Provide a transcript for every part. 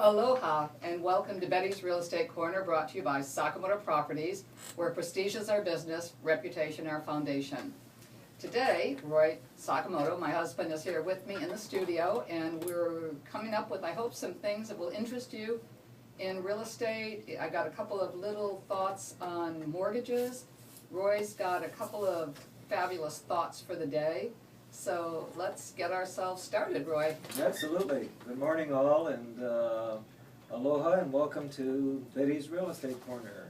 Aloha and welcome to Betty's Real Estate Corner, brought to you by Sakamoto Properties, where prestige is our business, reputation our foundation. Today, Roy Sakamoto, my husband, is here with me in the studio, and we're coming up with, I hope, some things that will interest you in real estate. I got a couple of little thoughts on mortgages. Roy's got a couple of fabulous thoughts for the day. So let's get ourselves started, Roy. Absolutely. Good morning all, and aloha and welcome to Betty's Real Estate Corner.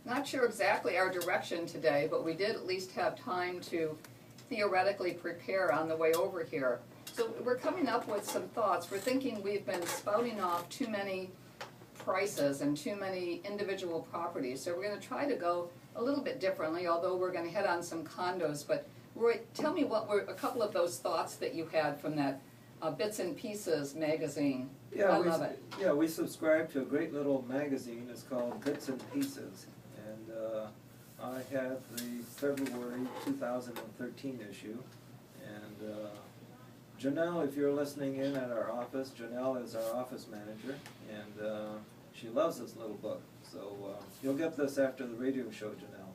Not sure exactly our direction today, but we did at least have time to theoretically prepare on the way over here. So we're coming up with some thoughts. We're thinking we've been spouting off too many prices and too many individual properties. So we're going to try to go a little bit differently, although we're going to hit on some condos. But Roy, tell me what were a couple of those thoughts that you had from that Bits and Pieces magazine. Yeah, I love it. Yeah, we subscribe to a great little magazine. It's called Bits and Pieces. And I had the February 2013 issue. And Janelle, if you're listening in at our office, Janelle is our office manager. And she loves this little book. So you'll get this after the radio show, Janelle.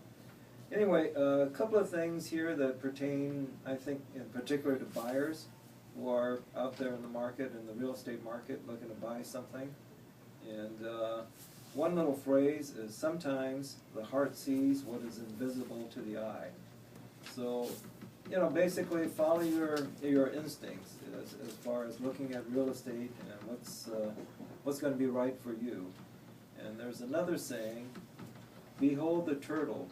Anyway, a couple of things here that pertain, I think, in particular to buyers who are out there in the market, in the real estate market, looking to buy something. And one little phrase is, sometimes the heart sees what is invisible to the eye. So, you know, basically follow your instincts as far as looking at real estate and what's going to be right for you. And there's another saying, behold the turtle.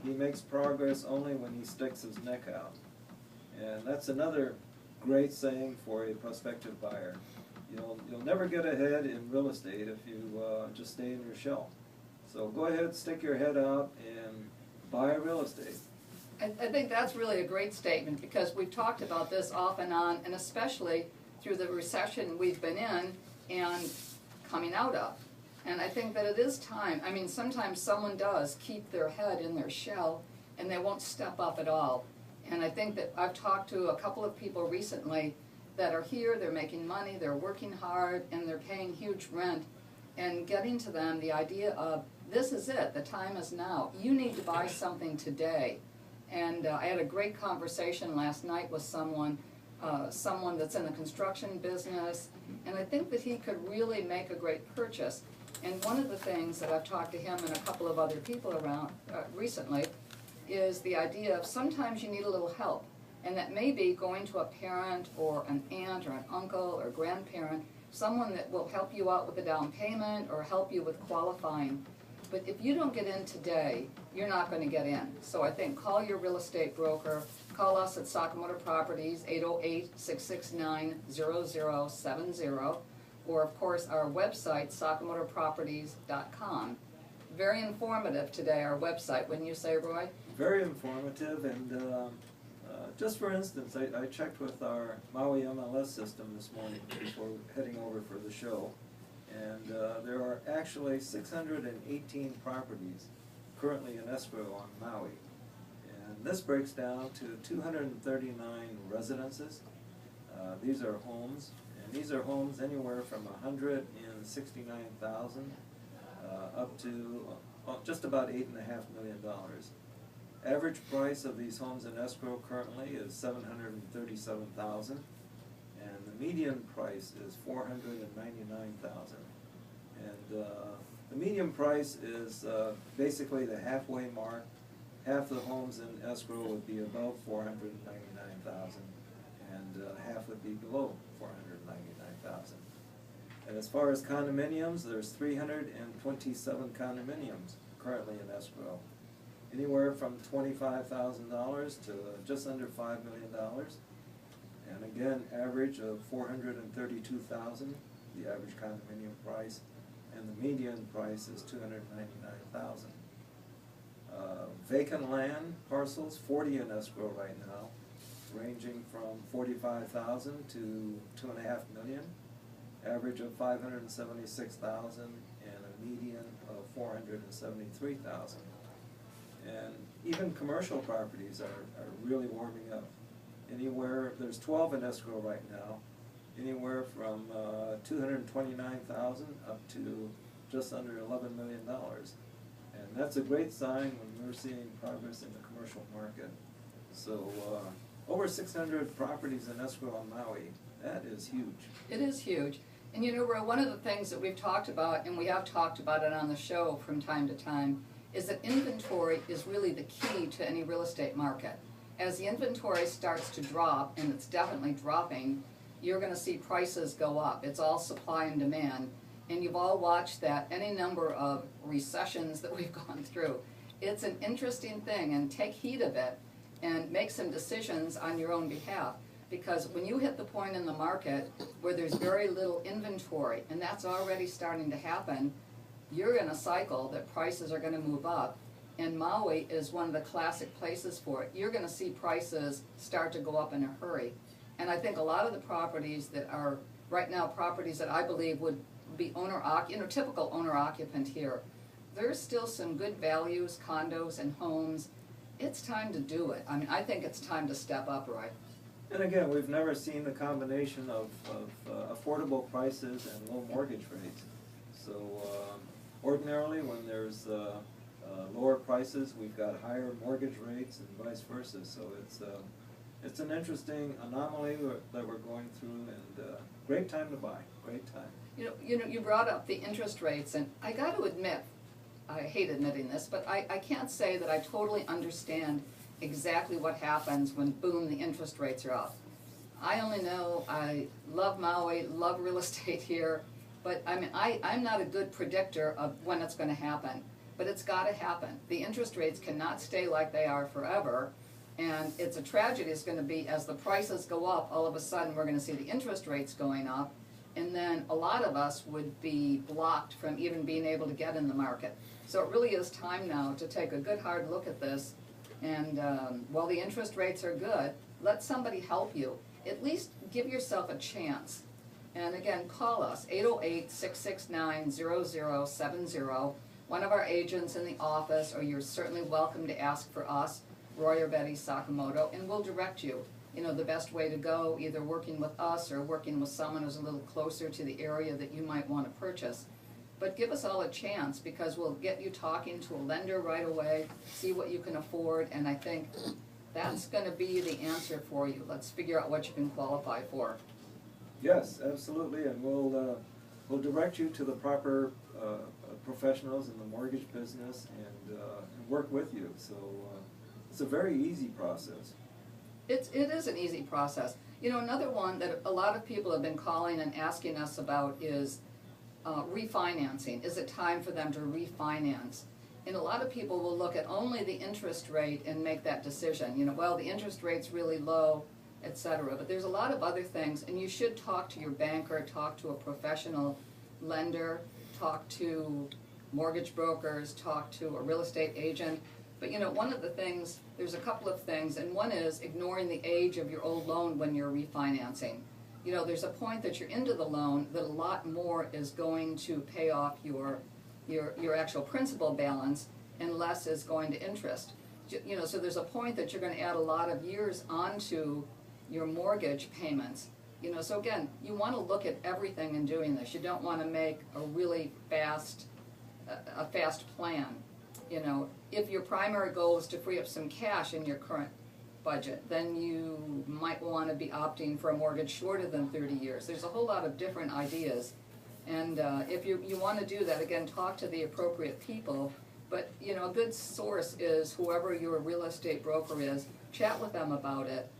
He makes progress only when he sticks his neck out. And that's another great saying for a prospective buyer. You'll never get ahead in real estate if you just stay in your shell. So go ahead, stick your head out, and buy real estate. I think that's really a great statement, because we've talked about this off and on, and especially through the recession we've been in and coming out of. And I think that it is time. I mean, sometimes someone does keep their head in their shell and they won't step up at all. And I think that I've talked to a couple of people recently that are here, they're making money, they're working hard, and they're paying huge rent. And getting to them the idea of, this is it, the time is now. You need to buy something today. And I had a great conversation last night with someone that's in the construction business, and I think that he could really make a great purchase. And one of the things that I've talked to him and a couple of other people around recently is the idea of sometimes you need a little help. And that may be going to a parent or an aunt or an uncle or grandparent, someone that will help you out with the down payment or help you with qualifying. But if you don't get in today, you're not going to get in. So I think call your real estate broker, call us at Sakamoto Properties, 808-669-0070. Or, of course, our website, sakamotoproperties.com. Very informative today, our website, wouldn't you say, Roy? Very informative, and just for instance, I checked with our Maui MLS system this morning before heading over for the show, and there are actually 618 properties currently in escrow on Maui. And this breaks down to 239 residences. These are homes. These are homes anywhere from $169,000 up to just about $8.5 million. Average price of these homes in escrow currently is $737,000, and the median price is $499,000. And the median price is basically the halfway mark. Half the homes in escrow would be above $499,000, and half would be below $499,000. And as far as condominiums, there's 327 condominiums currently in escrow, anywhere from $25,000 to just under $5 million. And again, average of $432,000, the average condominium price, and the median price is $299,000. Vacant land parcels, 40 in escrow right now, ranging from $45,000 to $2.5 million, average of $576,000, and a median of $473,000. And even commercial properties are really warming up. Anywhere, there's 12 in escrow right now, anywhere from 229,000 up to just under $11 million. And that's a great sign when we're seeing progress in the commercial market. So over 600 properties in escrow on Maui, that is huge. It is huge. And you know, Roy, one of the things that we've talked about, and we have talked about it on the show from time to time, is that inventory is really the key to any real estate market. As the inventory starts to drop, and it's definitely dropping, you're going to see prices go up. It's all supply and demand. And you've all watched that, any number of recessions that we've gone through. It's an interesting thing, and take heed of it and make some decisions on your own behalf. Because when you hit the point in the market where there's very little inventory, and that's already starting to happen, you're in a cycle that prices are going to move up. And Maui is one of the classic places for it. You're going to see prices start to go up in a hurry. And I think a lot of the properties that are right now properties that I believe would be typical owner-occupant here, there's still some good values, condos and homes. It's time to do it. I mean, I think it's time to step up, Roy. And again, we've never seen the combination of affordable prices and low mortgage rates. So ordinarily, when there's lower prices, we've got higher mortgage rates and vice versa. So it's an interesting anomaly that we're going through, and great time to buy. Great time. You know, you brought up the interest rates, and I got to admit, I hate admitting this, but I can't say that I totally understand exactly what happens when, boom, the interest rates are up. I only know I love Maui, love real estate here, but I mean, I'm not a good predictor of when it's going to happen, but it's got to happen. The interest rates cannot stay like they are forever, and it's a tragedy. It's going to be as the prices go up, all of a sudden we're going to see the interest rates going up, and then a lot of us would be blocked from even being able to get in the market. So it really is time now to take a good hard look at this. And while the interest rates are good, let somebody help you. At least give yourself a chance. And again, call us, 808-669-0070. One of our agents in the office, or you're certainly welcome to ask for us, Roy or Betty Sakamoto, and we'll direct you. You know, the best way to go, either working with us or working with someone who's a little closer to the area that you might want to purchase. But give us all a chance, because we'll get you talking to a lender right away, see what you can afford, and I think that's going to be the answer for you. Let's figure out what you can qualify for. Yes, absolutely, and we'll direct you to the proper professionals in the mortgage business and work with you. So it's a very easy process. It is an easy process. You know, another one that a lot of people have been calling and asking us about is refinancing. Is it time for them to refinance? And a lot of people will look at only the interest rate and make that decision. You know, well, the interest rate's really low, etc. But there's a lot of other things, and you should talk to your banker, talk to a professional lender, talk to mortgage brokers, talk to a real estate agent. But you know, one of the things, there's a couple of things, and one is ignoring the age of your old loan when you're refinancing. You know, there's a point that you're into the loan that a lot more is going to pay off your actual principal balance, and less is going to interest. You know, so there's a point that you're going to add a lot of years onto your mortgage payments. You know, so again, you want to look at everything in doing this. You don't want to make a really fast plan. You know, if your primary goal is to free up some cash in your current budget, then you might want to be opting for a mortgage shorter than 30 years. There's a whole lot of different ideas. And if you want to do that, again, talk to the appropriate people. But, you know, a good source is whoever your real estate broker is. Chat with them about it.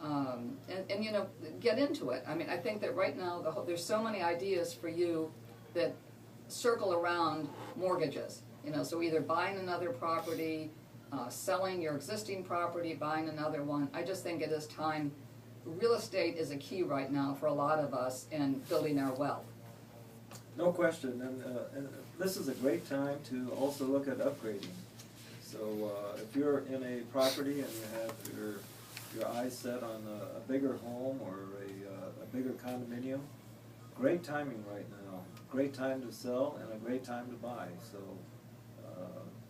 And you know, get into it. I mean, I think that right now there's so many ideas for you that circle around mortgages. You know, so either buying another property, selling your existing property, buying another one. I just think it is time. Real estate is a key right now for a lot of us in building our wealth. No question, and this is a great time to also look at upgrading. So if you're in a property and you have your eyes set on a bigger home or a bigger condominium, great timing right now. Great time to sell and a great time to buy. So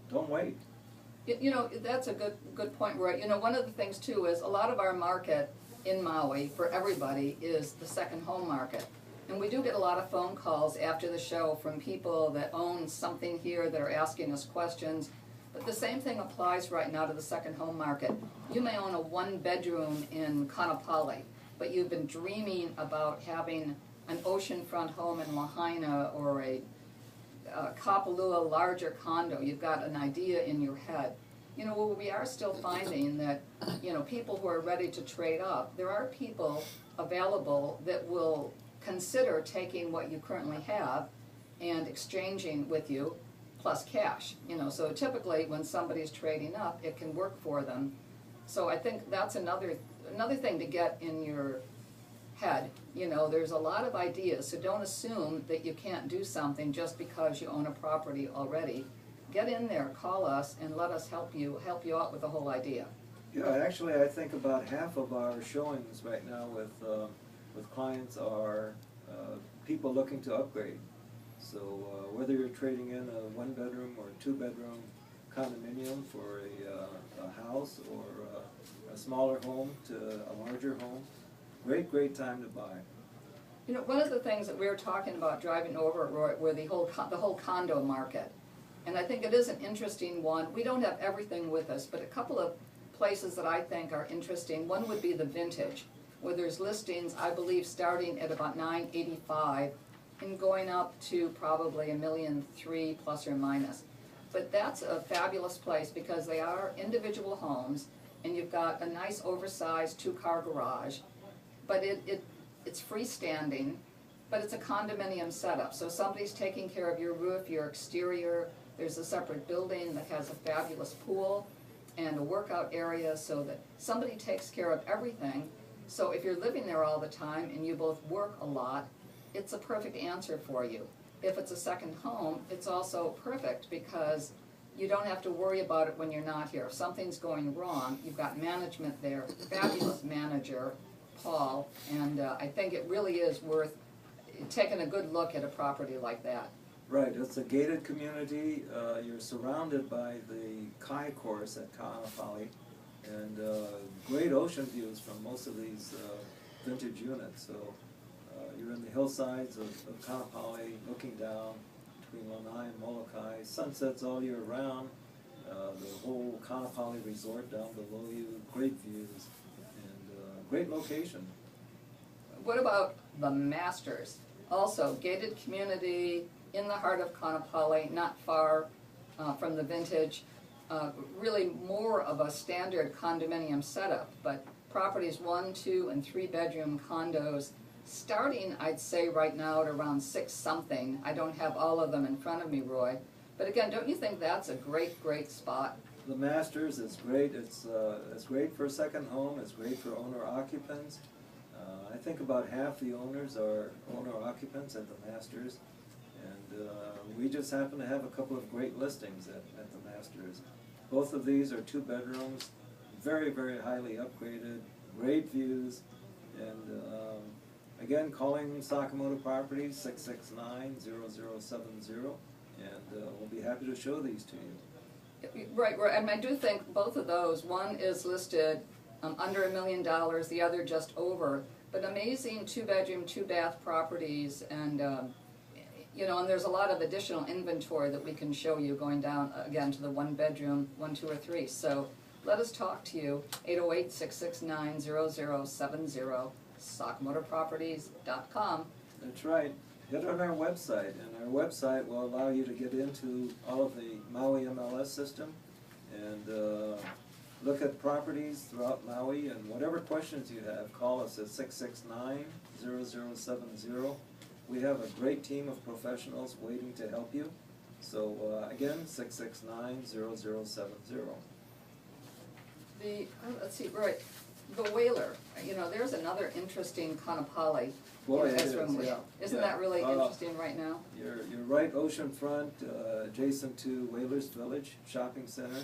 don't wait. You know, that's a good point, Roy. You know, one of the things too is a lot of our market in Maui for everybody is the second home market. And we do get a lot of phone calls after the show from people that own something here that are asking us questions. But the same thing applies right now to the second home market. You may own a one-bedroom in Kaanapali, but you've been dreaming about having an oceanfront home in Lahaina or a Kapalua larger condo. You've got an idea in your head. You know, well, we are still finding that, you know, people who are ready to trade up, there are people available that will consider taking what you currently have and exchanging with you plus cash. You know, so typically when somebody's trading up, it can work for them. So I think that's another thing to get in your head. You know, there's a lot of ideas, so don't assume that you can't do something just because you own a property already. Get in there, call us, and let us help you out with the whole idea. Yeah, actually, I think about half of our showings right now with clients are people looking to upgrade. So whether you're trading in a one-bedroom or two-bedroom condominium for a house or a smaller home to a larger home, great time to buy. You know, one of the things that we were talking about driving over, Roy, were the whole condo market. And I think it is an interesting one. We don't have everything with us, but a couple of places that I think are interesting. One would be the Vintage, where there's listings, I believe, starting at about $985 and going up to probably $1.3 million plus or minus. But that's a fabulous place because they are individual homes, and you've got a nice oversized two-car garage. But it's freestanding, but it's a condominium setup. So somebody's taking care of your roof, your exterior. There's a separate building that has a fabulous pool and a workout area so that somebody takes care of everything. So if you're living there all the time and you both work a lot, it's a perfect answer for you. If it's a second home, it's also perfect because you don't have to worry about it when you're not here. If something's going wrong, you've got management there, fabulous manager, Paul, and I think it really is worth taking a good look at a property like that. Right, it's a gated community. You're surrounded by the Kai course at Kaanapali, and great ocean views from most of these vintage units. So you're in the hillsides of Kaanapali, looking down between Lanai and Molokai. Sunsets all year round. The whole Kaanapali resort down below you. Great views and great location. What about the Masters? Also, gated community in the heart of Kaanapali, not far from the Vintage. Really more of a standard condominium setup, but properties 1, 2, and 3 bedroom condos starting, I'd say right now at around 6 something. I don't have all of them in front of me, Roy. But again, don't you think that's a great spot? The Masters is great. It's great for a second home. It's great for owner occupants. I think about half the owners are owner occupants at the Masters, and we just happen to have a couple of great listings at the Masters. Both of these are 2 bedrooms, very highly upgraded, great views, and again, calling Sakamoto Properties 669-0070, and we'll be happy to show these to you. Right, and I do think both of those, one is listed under $1 million, the other just over, but amazing 2-bedroom, 2-bath properties, and you know, and there's a lot of additional inventory that we can show you going down again to the 1-bedroom, 1, 2, or 3. So let us talk to you, 808-669-0070, SakamotoProperties.com. That's right. Get on our website, and our website will allow you to get into all of the Maui MLS system and look at properties throughout Maui, and whatever questions you have, call us at 669-0070. We have a great team of professionals waiting to help you. So again, 669-0070. Let's see, right, the Whaler, you know, there's another interesting Kaanapali. Boy, it is, yeah. Isn't that really interesting right now? You're right oceanfront, adjacent to Whalers Village Shopping Center,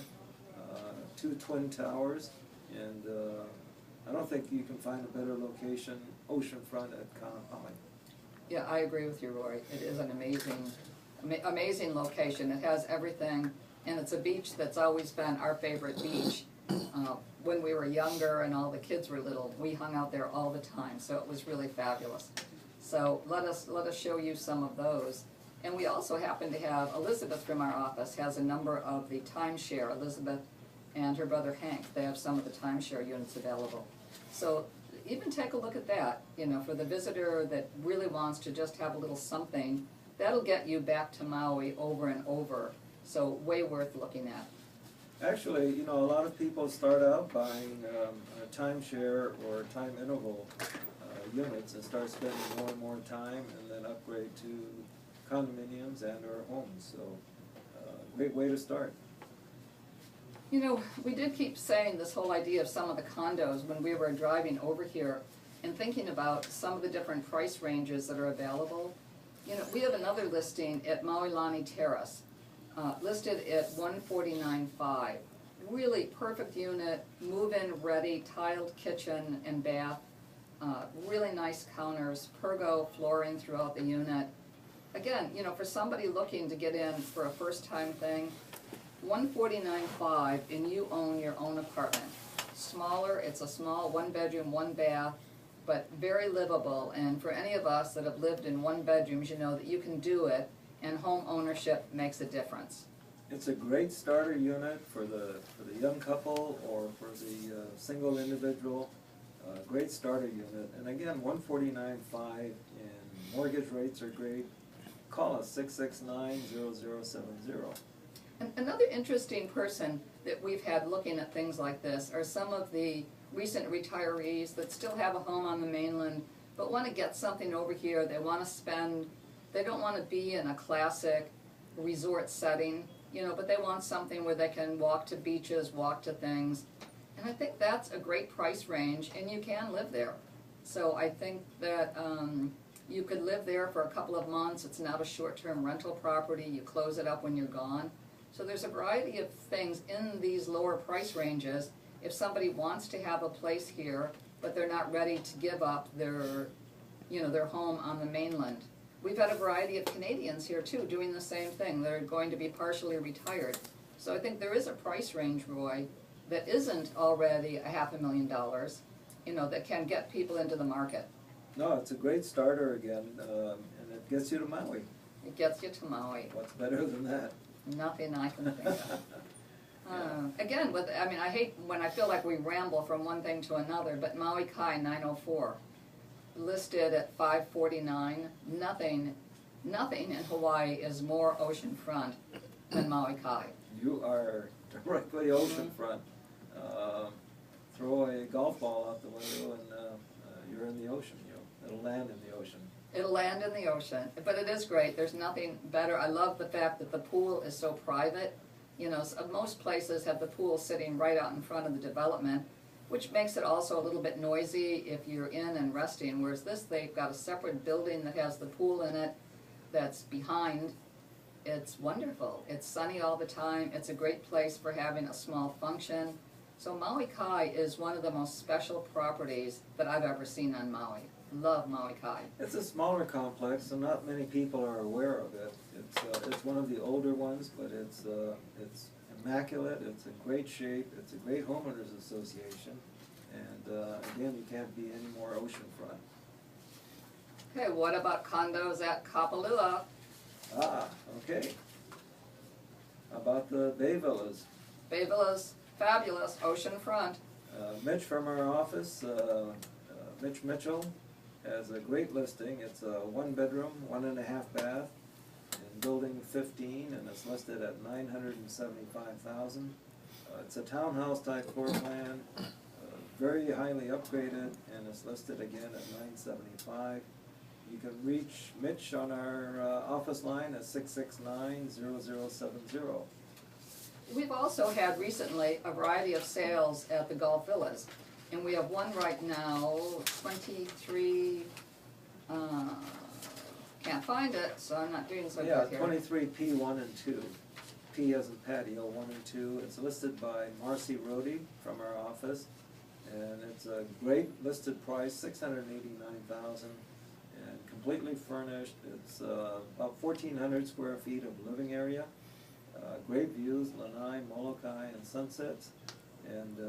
2 twin towers, and I don't think you can find a better location oceanfront at Kaanapali. Yeah, I agree with you, Roy. It is an amazing location. It has everything, and it's a beach that's always been our favorite beach. when we were younger and all the kids were little, we hung out there all the time, so it was really fabulous. So let us show you some of those. And we also happen to have Elizabeth from our office has a number of the timeshare. Elizabeth and her brother Hank, they have some of the timeshare units available. So even take a look at that, you know, for the visitor that really wants to just have a little something, that'll get you back to Maui over and over. So way worth looking at. Actually, you know, a lot of people start out buying a timeshare or time interval units and start spending more and more time and then upgrade to condominiums and or homes. So great way to start. You know, we did keep saying this whole idea of some of the condos when we were driving over here and thinking about some of the different price ranges that are available. You know, we have another listing at Maui Lani Terrace, listed at $149,500. Really perfect unit, move-in ready, tiled kitchen and bath, really nice counters, pergo flooring throughout the unit. Again, you know, for somebody looking to get in for a first-time thing, $149,500 and you own your own apartment. Smaller, it's a small one-bedroom, one-bath, but very livable. And for any of us that have lived in one bedrooms, you know that you can do it, and home ownership makes a difference. It's a great starter unit for the young couple or for the single individual. Great starter unit, and again, $149,500, and mortgage rates are great. Call us 669-0070. And another interesting person that we've had looking at things like this are some of the recent retirees that still have a home on the mainland but want to get something over here. They want to spend, they don't want to be in a classic resort setting, you know, but they want something where they can walk to beaches, walk to things. And I think that's a great price range, and you can live there. So I think that you could live there for a couple of months. It's not a short-term rental property. You close it up when you're gone. So there's a variety of things in these lower price ranges. If somebody wants to have a place here, but they're not ready to give up their, you know, their home on the mainland. We've had a variety of Canadians here too doing the same thing. They're going to be partially retired. So I think there is a price range, Roy, that isn't already $500,000, you know, that can get people into the market. No, it's a great starter again, and it gets you to Maui. It gets you to Maui. What's better than that? Nothing I can think of. Again, I hate when I feel like we ramble from one thing to another, but Maui Kai 904, listed at $549. Nothing in Hawaii is more oceanfront than Maui Kai. You are directly oceanfront. Throw a golf ball out the window and you're in the ocean. It'll land in the ocean. It'll land in the ocean, but it is great. There's nothing better. I love the fact that the pool is so private. You know, most places have the pool sitting right out in front of the development, which makes it also a little bit noisy if you're in and resting, whereas this, they've got a separate building that has the pool in it that's behind. It's wonderful. It's sunny all the time. It's a great place for having a small function. So Maui Kai is one of the most special properties that I've ever seen on Maui. Love Maui Kai. It's a smaller complex, and not many people are aware of it. It's one of the older ones, but it's immaculate. It's in great shape. It's a great homeowners association, and again, you can't be any more oceanfront. Okay, what about condos at Kapalua? Ah, okay. How about the Bay Villas? Bay Villas, fabulous, oceanfront. Mitch from our office, Mitch Mitchell, has a great listing. It's a one-bedroom, 1.5 bath in building 15, and it's listed at $975,000. It's a townhouse type floor plan, very highly upgraded, and it's listed again at $975,000. You can reach Mitch on our office line at 669-0070. We've also had recently a variety of sales at the Gulf Villas. And we have one right now, 23, can't find it, so I'm not doing so good here. 23 P1 and 2. P as in patio, 1 and 2. It's listed by Marcy Rohde from our office. And it's a great listed price, $689,000, and completely furnished. It's about 1,400 square feet of living area. Great views, Lanai, Molokai, and sunsets. And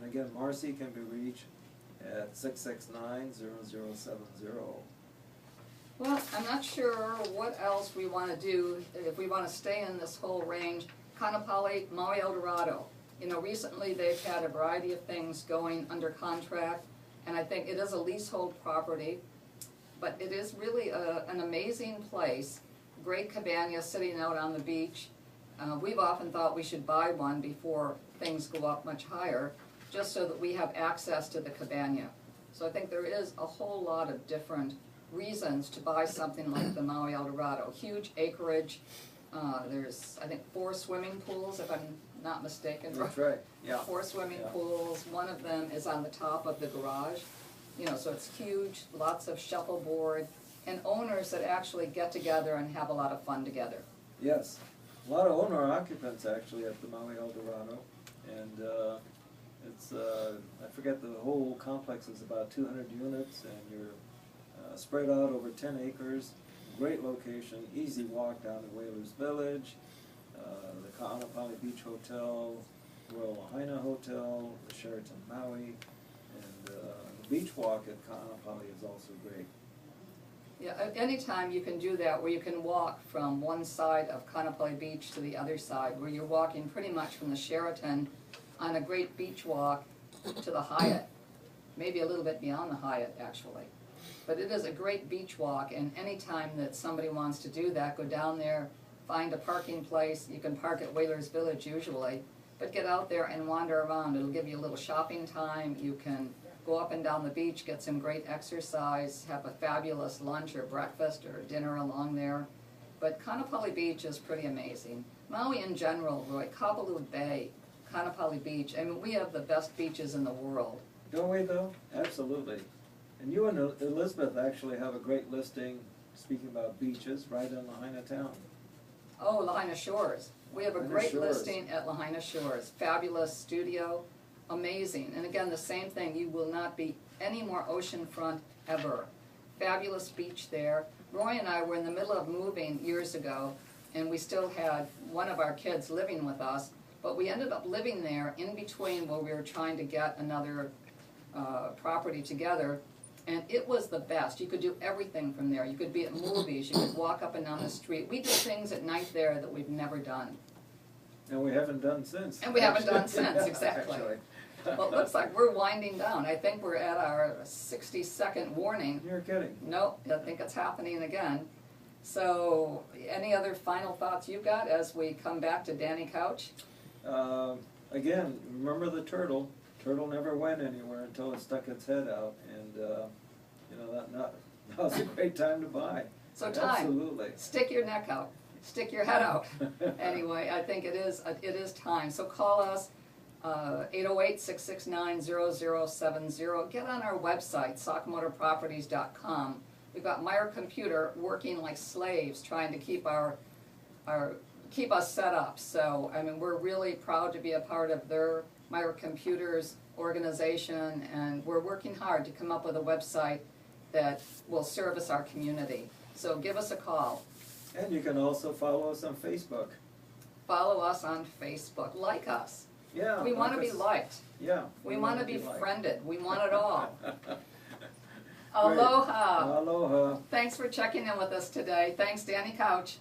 again, Marcy can be reached at 669-0070. Well, I'm not sure what else we want to do, if we want to stay in this whole range. Kaanapali, Maui, El Dorado. You know, recently they've had a variety of things going under contract, and I think it is a leasehold property, but it is really an amazing place. Great cabana sitting out on the beach. We've often thought we should buy one before things go up much higher, just so that we have access to the cabana. So I think there is a whole lot of different reasons to buy something like the Maui El Dorado. Huge acreage. There's, I think, 4 swimming pools, if I'm not mistaken. That's right, yeah. 4 swimming pools. One of them is on the top of the garage. You know, so it's huge, lots of shuffleboard, and owners that actually get together and have a lot of fun together. Yes, a lot of owner-occupants actually at the Maui El Dorado, and it's, I forget, the whole complex is about 200 units, and you're spread out over 10 acres, great location, easy walk down to Whalers Village, the Kaanapali Beach Hotel, Royal Lahaina Hotel, the Sheraton Maui, and the beach walk at Kaanapali is also great. Yeah, anytime you can do that, where you can walk from one side of Kaanapali Beach to the other side, where you're walking pretty much from the Sheraton on a great beach walk to the Hyatt, maybe a little bit beyond the Hyatt, actually. But it is a great beach walk, and anytime that somebody wants to do that, go down there, find a parking place. You can park at Whalers Village usually, but get out there and wander around. It'll give you a little shopping time. You can go up and down the beach, get some great exercise, have a fabulous lunch or breakfast or dinner along there. But Kaanapali Beach is pretty amazing. Maui in general, Roy, Kapalua Bay, Kaanapali Beach, I mean, we have the best beaches in the world. Don't we though? Absolutely. And you and Elizabeth actually have a great listing, speaking about beaches, right in Lahaina town. Oh, Lahaina Shores. We have a Lahaina great Shores. listing at Lahaina Shores. Fabulous studio, amazing. And again, the same thing, you will not be any more oceanfront ever. Fabulous beach there. Roy and I were in the middle of moving years ago, and we still had one of our kids living with us, but we ended up living there in between while we were trying to get another property together. And it was the best. You could do everything from there. You could be at movies, you could walk up and down the street. We did things at night there that we've never done. And we haven't done since. And we haven't done since, exactly. Actually. Well, it looks like we're winding down. I think we're at our 60-second warning. You're kidding. Nope, I think it's happening again. So, any other final thoughts you got as we come back to Danny Couch? Again, remember the turtle. Turtle never went anywhere until it stuck its head out, and you know now's a great time to buy. So time. Absolutely. Stick your neck out. Stick your head out. Anyway, I think it is time. So call us 808-669-0070. Get on our website, sakamotoproperties.com. We've got Meyer Computer working like slaves trying to keep keep us set up. So I mean, we're really proud to be a part of their Meyer Computers organization, and we're working hard to come up with a website that will service our community. So give us a call. And you can also follow us on Facebook. Follow us on Facebook. Like us. Yeah. We want to like be us. liked. Yeah. We want to be liked. friended. We want it all. Aloha. Aloha. Thanks for checking in with us today. Thanks, Danny Couch.